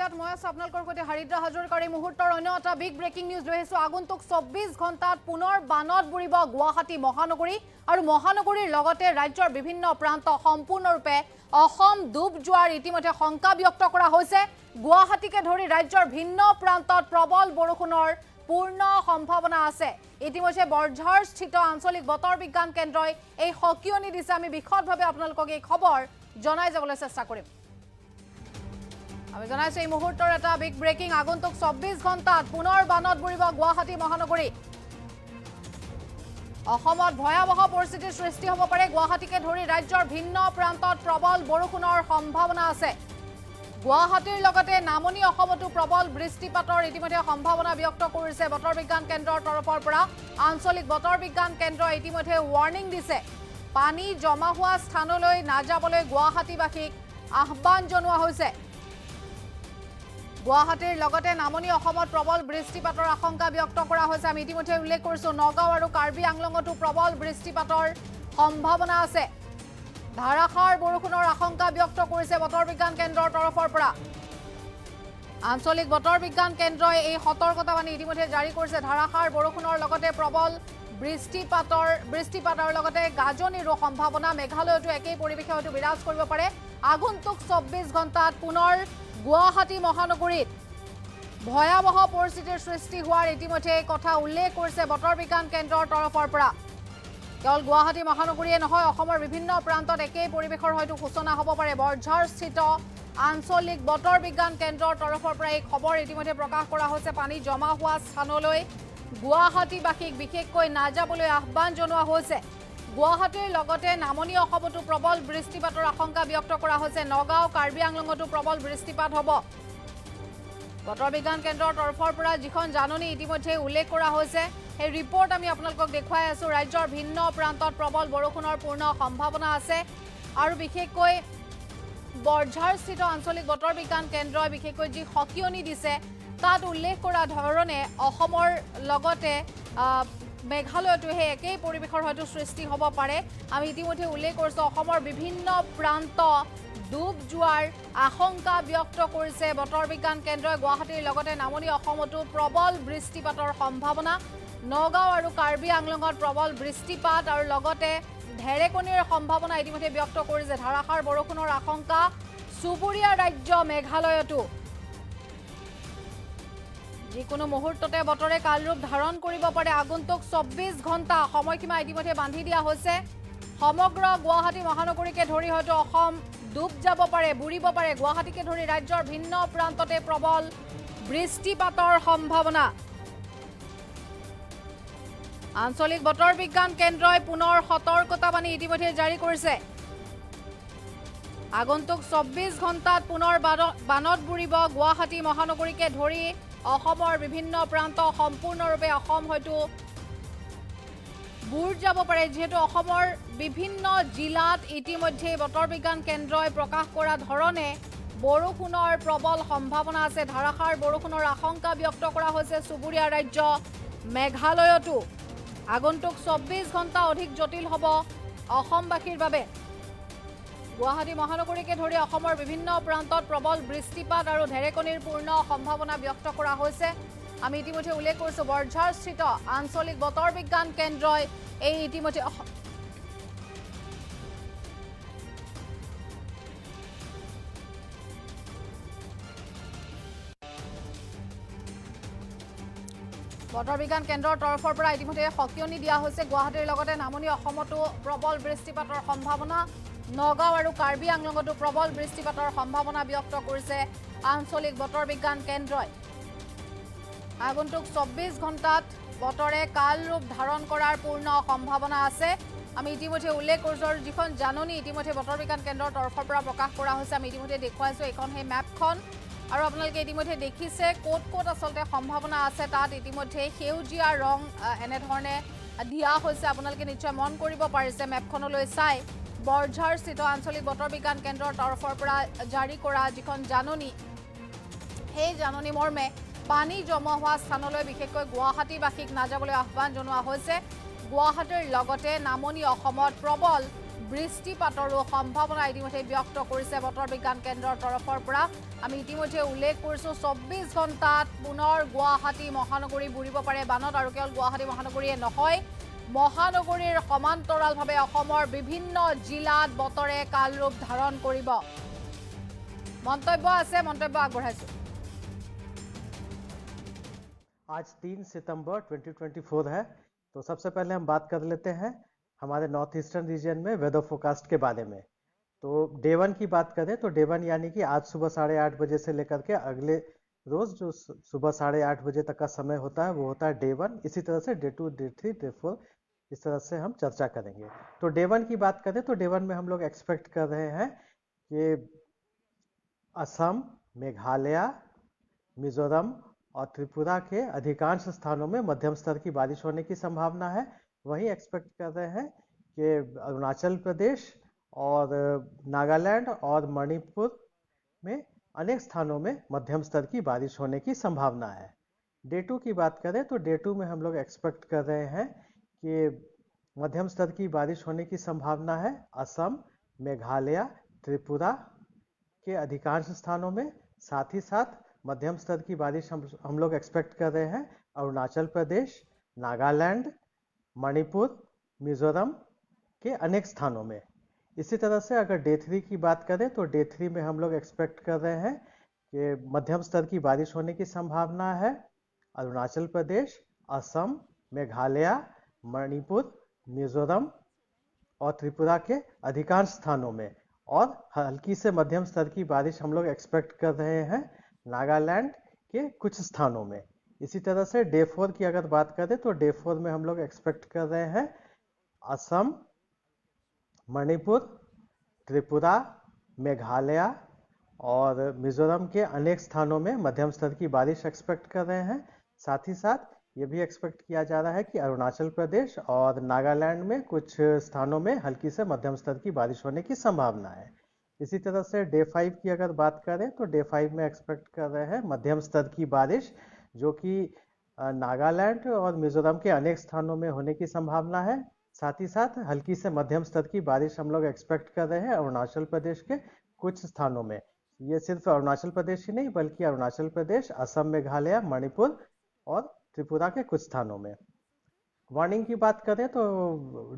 নমস্কাৰ মই আছো আপোনালোকৰ সৈতে হৰিদ্ৰ হাজৰিকাৰ এই মুহূৰ্তৰ অন্য এটা বিগ ব্ৰেকিং নিউজ লৈ আহিছো আগন্তুক 24 ঘণ্টাত পুনৰ বানত বুৰিব গুৱাহাটী মহানগৰী আৰু মহানগৰীৰ লগতে ৰাজ্যৰ বিভিন্ন প্ৰান্ত সম্পূৰ্ণৰূপে অসম ডুব যোৱাৰ ইতিমধ্যে শংকা ব্যক্ত কৰা হৈছে গুৱাহাটীকে ধৰি ৰাজ্যৰ ভিন্ন প্ৰান্তত প্ৰবল বৰষুণৰ পূৰ্ণ সম্ভাৱনা আছে ইতিমধ্যে বৰঝাৰ স্থিত আঞ্চলিক বতৰ বিজ্ঞান কেন্দ্ৰই এই হকিয়নি দিছে আমি বিশদভাৱে আপোনালোকক এই খবৰ জনাই যাবলৈ চেষ্টা কৰিম আমি জানাইছো এই মুহূৰ্তৰ এটা বিগ ব্ৰেকিং আগন্তুক 24 ঘণ্টাত পুনৰ বানত বুৰিব গুৱাহাটী মহানগৰী অসমত ভয়াবহ পৰিস্থিতিৰ সৃষ্টি হ'ব পাৰে গুৱাহাটীকে ধৰি ৰাজ্যৰ ভিন্ন প্ৰান্তত প্ৰবল বৰষুণৰ সম্ভাৱনা আছে গুৱাহাটীৰ লগতে নামনি অসমতো প্ৰবল বৃষ্টিপাতৰ ইতিমধ্যে সম্ভাৱনা ব্যক্ত কৰিছে বতৰ বিজ্ঞান কেন্দ্ৰৰ তৰফৰ পৰা আঞ্চলিক বতৰ বিজ্ঞান কেন্দ্ৰই ইতিমধ্যে ৱাৰ্নিং দিছে পানী জমা হোৱা স্থানলৈ নাযাবলৈ গুৱাহাটীবাসীক আহ্বান জনোৱা হৈছে গুৱাহাটীৰ লগতে নামনি অসমত প্ৰবল বৃষ্টিপাতৰ আশংকা ব্যক্ত কৰা হৈছে আমি ইতিমধ্যে উল্লেখ কৰিছো নগাঁও আৰু কাৰ্বি আংলঙতো প্ৰবল বৃষ্টিপাতৰ সম্ভাৱনা আছে ধাৰাসাৰ বৰষুণৰ আশংকা ব্যক্ত কৰিছে বতৰ বিজ্ঞান কেন্দ্ৰৰ তৰফৰ পৰা আঞ্চলিক বতৰ বিজ্ঞান কেন্দ্ৰই এই সতৰ্কতাবাণী ইতিমধ্যে জাৰি কৰিছে ধাৰাসাৰ বৰষুণৰ লগতে প্ৰবল বৃষ্টিপাতৰ লগতে গাজনিৰো সম্ভাৱনা মেঘালয়তো একেই পৰিৱেশে হয়তো বিৰাজ কৰিব পাৰে আগন্তুক 24 ঘণ্টাত পুনৰ গুৱাহাটী মহানগৰীত ভয়াবহ পৰিস্থিতিৰ সৃষ্টি হোৱাৰ ইতিমধ্যে কথা উল্লেখ কৰিছে বতৰ বিজ্ঞান কেন্দ্ৰৰ তৰফৰ পৰা কেৱল গুৱাহাটী মহানগৰীয়ে নহয় অসমৰ বিভিন্ন প্ৰান্তত একেই পৰিৱেশৰ হয়তো সূচনা হ'ব পাৰে বৰঝাৰ স্থিত আঞ্চলিক বতৰ বিজ্ঞান কেন্দ্ৰৰ তৰফৰ পৰা এই খবৰ ইতিমধ্যে প্ৰকাশ কৰা হৈছে পানী জমা হোৱা স্থানলৈ গুৱাহাটীবাসীক বিশেষকৈ নাযাবলৈ আহ্বান জনোৱা হৈছে গুৱাহাটীৰ লগতে নামনি অসমতো প্ৰবল বৃষ্টিপাতৰ আশংকা ব্যক্ত কৰা হৈছে নগাঁও কাৰ্বি আংলঙতো প্ৰবল বৃষ্টিপাত হ'ব বতৰ বিজ্ঞান কেন্দ্ৰৰ তৰফৰ পৰা যিখন জাননী ইতিমধ্যে উল্লেখ কৰা হৈছে এই ৰিপৰ্ট আমি আপোনালোকক দেখুৱাই আছো ৰাজ্যৰ ভিন্ন প্ৰান্তত প্ৰবল বৰষুণৰ পূৰ্ণ সম্ভাৱনা আছে আৰু বিশেষকৈ বৰঝাৰ স্থিত আঞ্চলিক বতৰ বিজ্ঞান কেন্দ্ৰই বিশেষকৈ যি হকিয়নি দিছে তাত উল্লেখ কৰা ধৰণে অসমৰ লগতে মেঘালয়তো সেই একেই পৰিৱেশৰ হয়তো সৃষ্টি হ'ব পাৰে আমি ইতিমধ্যে উল্লেখ কৰিছো অসমৰ বিভিন্ন প্ৰান্ত ডুব যোৱাৰ আশংকা ব্যক্ত কৰিছে বতৰ বিজ্ঞান কেন্দ্ৰই গুৱাহাটীৰ লগতে নামনি অসমতো প্ৰবল বৃষ্টিপাতৰ সম্ভাৱনা নগাঁও আৰু কাৰ্বি আংলঙত প্ৰবল বৃষ্টিপাত আৰু লগতে ঢেৰেকনিৰ সম্ভাৱনা ইতিমধ্যে ব্যক্ত কৰিছে ধাৰাসাৰ বৰষুণৰ আশংকা চুবুৰীয়া ৰাজ্য মেঘালয়তো যিকোনো মুহূৰ্ততে বতৰে কালৰূপ ধাৰণ কৰিব পাৰে আগন্তুক 24 ঘণ্টা সময়সীমা ইতিমধ্যে বান্ধি দিয়া হৈছে সমগ্ৰ গুৱাহাটী মহানগৰীকে ধৰি হয়তো অসম ডুব যাব পাৰে বুৰিব পাৰে গুৱাহাটীকে ধৰি ৰাজ্যৰ ভিন্ন প্ৰান্ততে প্ৰবল বৃষ্টিপাতৰ সম্ভাৱনা আঞ্চলিক বতৰ বিজ্ঞান কেন্দ্ৰই পুনৰ সতৰ্কতাবাণী ইতিমধ্যে জাৰি কৰিছে আগন্তুক 24 ঘণ্টাত পুনৰ বানত বুৰিব গুৱাহাটী মহানগৰীকে ধৰি অসমৰ বিভিন্ন প্ৰান্ত সম্পূৰ্ণৰূপে অসম হয়তো বুৰ যাব পাৰে যেহেতু অসমৰ বিভিন্ন জিলাত ইতিমধ্যে বতৰ বিজ্ঞান কেন্দ্ৰই প্ৰকাশ কৰা ধৰণে বৰষুণৰ প্ৰবল সম্ভাৱনা আছে ধাৰাসাৰ বৰষুণৰ আশংকা ব্যক্ত কৰা হৈছে চুবুৰীয়া ৰাজ্য মেঘালয়তো আগন্তুক 24 ঘণ্টা অধিক জটিল হ'ব অসমবাসীৰ বাবে গুৱাহাটী মহানগৰীকে ধৰি অসমৰ বিভিন্ন প্ৰান্তত প্ৰবল বৃষ্টিপাত আৰু ঢেৰেকনিৰ পূৰ্ণ সম্ভাৱনা ব্যক্ত কৰা হৈছে আমি ইতিমধ্যে উল্লেখ কৰিছো বৰঝাৰ স্থিত আঞ্চলিক বতৰ বিজ্ঞান কেন্দ্ৰই এই ইতিমধ্যে বতৰ বিজ্ঞান কেন্দ্ৰৰ তৰফৰ পৰা ইতিমধ্যে সকিয়নি দিয়া হৈছে গুৱাহাটীৰ লগতে নামনি অসমতো প্ৰবল বৃষ্টিপাতৰ সম্ভাৱনা নগাঁও আৰু কাৰ্বি আংলঙতো প্ৰবল বৃষ্টিপাতৰ সম্ভাৱনা ব্যক্ত কৰিছে আঞ্চলিক বতৰ বিজ্ঞান কেন্দ্ৰই আগন্তুক 24 ঘণ্টাত বতৰে কালৰূপ ধাৰণ কৰাৰ পূৰ্ণ সম্ভাৱনা আছে আমি ইতিমধ্যে উল্লেখ কৰিছো আৰু যিখন জাননী ইতিমধ্যে বতৰ বিজ্ঞান কেন্দ্ৰৰ তৰফৰ পৰা প্ৰকাশ কৰা হৈছে আমি ইতিমধ্যে দেখুৱাইছো এইখন সেই মেপখন আৰু আপোনালোকে ইতিমধ্যে দেখিছে ক'ত ক'ত আচলতে সম্ভাৱনা আছে তাত ইতিমধ্যে সেউজীয়া ৰং এনেধৰণে দিয়া হৈছে আপোনালোকে নিশ্চয় মন কৰিব পাৰিছে মেপখনলৈ চাই বৰঝাৰ স্থিত আঞ্চলিক বতৰ বিজ্ঞান কেন্দ্ৰৰ তৰফৰ পৰা জাৰি কৰা যিখন জাননী সেই জাননী মৰ্মে পানী জমা হোৱা স্থানলৈ বিশেষকৈ গুৱাহাটীবাসীক নাযাবলৈ আহ্বান জনোৱা হৈছে গুৱাহাটীৰ লগতে নামনি অসমত প্ৰবল বৃষ্টিপাতৰো সম্ভাৱনা ইতিমধ্যে ব্যক্ত কৰিছে বতৰ বিজ্ঞান কেন্দ্ৰৰ তৰফৰ পৰা। আমি ইতিমধ্যে উল্লেখ কৰিছোঁ 24 ঘণ্টাত পুনৰ গুৱাহাটী মহানগৰী বুৰিব পাৰে বানত, আৰু কেৱল গুৱাহাটী মহানগৰীয়ে নহয়, মহানগৰীৰ সমান্তৰালভাৱে অসমৰ বিভিন্ন জিলাত বতৰে কালৰূপ ধাৰণ কৰিব। মন্তব্য আছে, মন্তব্য আগবঢ়াইছোঁ। आज 3 सितंबर 2024 है, तो सबसे पहले हम बात कर लेते हैं हमारे नॉर्थ ईस्टर्न रीजन में वेदर फोरकास्ट के बारे में। तो डे 1 की बात करें तो डे 1 यानी कि आज सुबह 8:30 बजे से लेकर के अगले रोज जो सुबह 8:30 बजे तक का समय होता है वो होता है डे 1। इसी तरह से डे 2, डे 3, डे 4 इस तरह से हम चर्चा करेंगे। तो डे 1 की बात करें तो डे 1 में हम लोग एक्सपेक्ट कर रहे हैं कि असम, मेघालय, मिजोरम और त्रिपुरा के अधिकांश स्थानों में मध्यम स्तर की बारिश होने की संभावना है। वहीं एक्सपेक्ट कर रहे हैं कि अरुणाचल प्रदेश और नागालैंड और मणिपुर में अनेक स्थानों में मध्यम स्तर की बारिश होने की संभावना है। डे 2 की बात करें तो डे 2 में हम लोग एक्सपेक्ट कर रहे हैं कि मध्यम स्तर की बारिश होने की संभावना है असम, मेघालय, त्रिपुरा के अधिकांश स्थानों में। साथ ही साथ मध्यम स्तर की बारिश हम लोग एक्सपेक्ट कर रहे हैं अरुणाचल प्रदेश, नागालैंड, मणिपुर, मिजोरम के अनेक स्थानों में। इसी तरह से अगर डे 3 की बात करें तो डे 3 में हम लोग एक्सपेक्ट कर रहे हैं कि मध्यम स्तर की बारिश होने की संभावना है अरुणाचल प्रदेश, असम, मेघालय, मणिपुर, मिजोरम और त्रिपुरा के अधिकांश स्थानों में, और हल्की से मध्यम स्तर की बारिश हम लोग एक्सपेक्ट कर रहे हैं नागालैंड के कुछ स्थानों में। इसी तरह से डे 4 की अगर बात करें तो डे 4 में हम लोग एक्सपेक्ट कर रहे हैं असम, मणिपुर, त्रिपुरा, मेघालय और मिजोरम के अनेक स्थानों में मध्यम स्तर की बारिश एक्सपेक्ट कर रहे हैं। साथ ही साथ ये भी एक्सपेक्ट किया जा रहा है कि अरुणाचल प्रदेश और नागालैंड में कुछ स्थानों में हल्की से मध्यम स्तर की बारिश होने की संभावना है। इसी तरह से डे 5 की अगर बात करें तो डे 5 में एक्सपेक्ट कर रहे हैं मध्यम स्तर की बारिश, जो कि नागालैंड और मिजोरम के अनेक स्थानों में होने की संभावना है। साथ ही साथ हल्की से मध्यम स्तर की बारिश हम लोग एक्सपेक्ट कर रहे हैं अरुणाचल प्रदेश के कुछ स्थानों में। ये सिर्फ अरुणाचल प्रदेश ही नहीं बल्कि अरुणाचल प्रदेश, असम, मेघालय, मणिपुर और त्रिपुरा के कुछ स्थानों में। वार्निंग की बात करें तो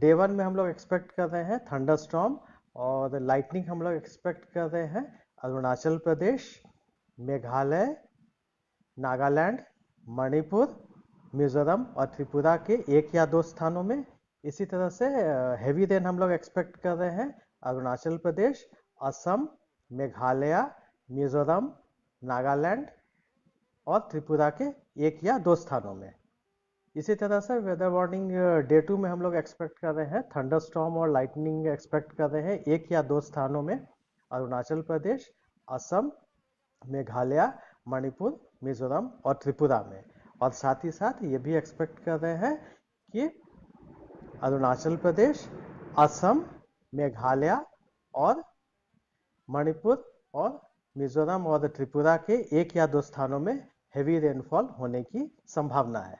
डे 1 में हम लोग एक्सपेक्ट कर रहे हैं थंडरस्टॉर्म और लाइटनिंग हम लोग एक्सपेक्ट कर रहे हैं अरुणाचल प्रदेश, मेघालय, नागालैंड, मणिपुर, मिजोरम और त्रिपुरा के 1 या 2 स्थानों में। इसी तरह से हेवी रेन हम लोग एक्सपेक्ट कर रहे हैं अरुणाचल प्रदेश, असम, मेघालय, मिजोरम, नागालैंड और त्रिपुरा के 1 या 2 स्थानों में। इसी तरह से वेदर वार्निंग डे 2 में हम लोग एक्सपेक्ट कर रहे हैं थंडरस्टॉर्म और लाइटनिंग एक्सपेक्ट कर रहे हैं 1 या 2 स्थानों में अरुणाचल प्रदेश, असम, मेघालय, मणिपुर, मिजोरम और त्रिपुरा में। और साथ ही साथ ये भी एक्सपेक्ट कर रहे हैं कि अरुणाचल प्रदेश, असम, मेघालय और मणिपुर और मिजोरम और त्रिपुरा के 1 या 2 स्थानों में हेवी रेनफॉल होने की संभावना है।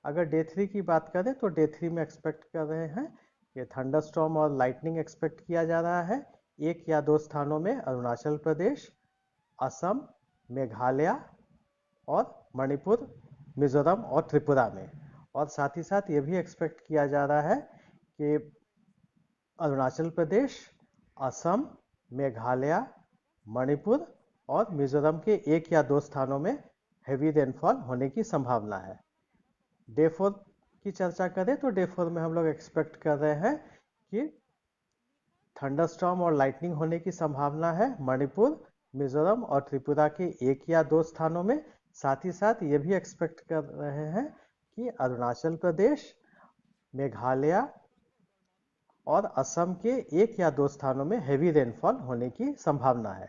अगर डे 3 की बात करें तो डे 3 में एक्सपेक्ट कर रहे हैं कि थंडरस्टॉर्म और लाइटनिंग एक्सपेक्ट किया जा रहा है 1 या 2 स्थानों में अरुणाचल प्रदेश, असम, मेघालय और मणिपुर, मिजोरम और त्रिपुरा में। और साथ ही साथ ये भी एक्सपेक्ट किया जा रहा है कि अरुणाचल प्रदेश, असम, मेघालय, मणिपुर और मिजोरम के 1 या 2 स्थानों में हेवी रेनफॉल होने की संभावना है। डे 4 की चर्चा करें तो डे 4 में हम लोग एक्सपेक्ट कर रहे हैं कि थंडरस्टॉर्म और लाइटनिंग होने की संभावना है मणिपुर, मिजोरम और त्रिपुरा के 1 या 2 स्थानों में। साथ ही साथ ये भी एक्सपेक्ट कर रहे हैं कि अरुणाचल प्रदेश, मेघालय और असम के 1 या 2 स्थानों में हेवी रेनफॉल होने की संभावना है।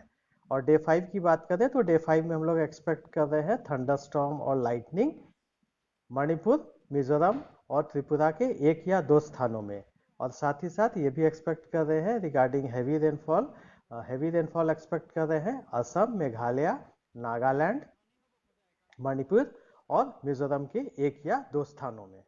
और डे 5 की बात करें तो डे 5 में हम लोग एक्सपेक्ट कर रहे हैं थंडरस्टॉर्म और लाइटनिंग मणिपुर, मिजोरम और त्रिपुरा के 1 या 2 स्थानों में। और साथ ही साथ ये भी एक्सपेक्ट कर रहे हैं रिगार्डिंग हेवी रेनफॉल एक्सपेक्ट कर रहे हैं असम, मेघालय, नागालैंड, मणिपुर और मिजोरम के 1 या 2 स्थानों में।